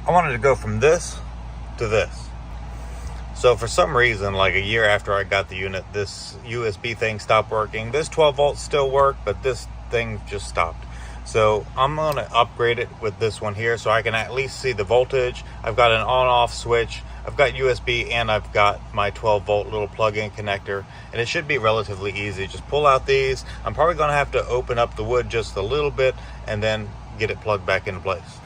I wanted to go from this to this. So for some reason, like a year after I got the unit, this USB thing stopped working. This 12 volts still work, but this thing just stopped. So I'm going to upgrade it with this one here so I can at least see the voltage. I've got an on-off switch, I've got USB, and I've got my 12 volt little plug-in connector, and it should be relatively easy. Just pull out these. I'm probably going to have to open up the wood just a little bit and then get it plugged back into place.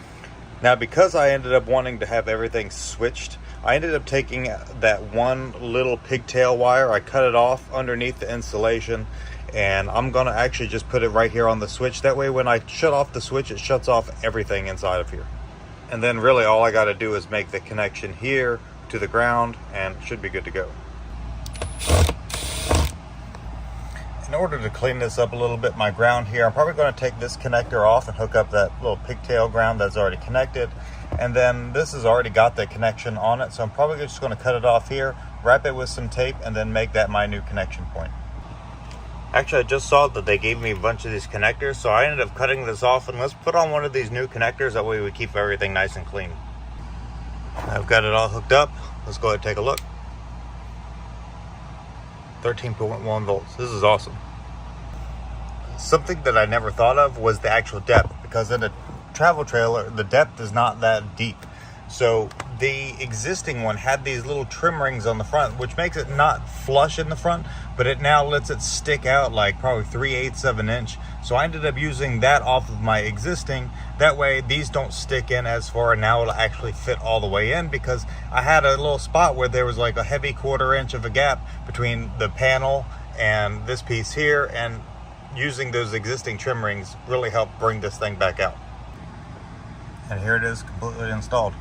Now, because I ended up wanting to have everything switched, I ended up taking that one little pigtail wire, I cut it off underneath the insulation, and I'm gonna actually just put it right here on the switch. That way when I shut off the switch, it shuts off everything inside of here. And then really all I gotta do is make the connection here to the ground and it should be good to go. In order to clean this up a little bit, my ground here, I'm probably gonna take this connector off and hook up that little pigtail ground that's already connected. And then this has already got the connection on it, so I'm probably just gonna cut it off here, wrap it with some tape, and then make that my new connection point. Actually, I just saw that they gave me a bunch of these connectors, so I ended up cutting this off, and let's put on one of these new connectors. That way we keep everything nice and clean. I've got it all hooked up. Let's go ahead and take a look. 13.1 volts. This is awesome. Something that I never thought of was the actual depth, because in a travel trailer, the depth is not that deep. So the existing one had these little trim rings on the front, which makes it not flush in the front, but it now lets it stick out like probably 3/8 of an inch. So I ended up using that off of my existing. That way these don't stick in as far, and now it'll actually fit all the way in, because I had a little spot where there was like a heavy 1/4 inch of a gap between the panel and this piece here, and using those existing trim rings really helped bring this thing back out. And here it is, completely installed.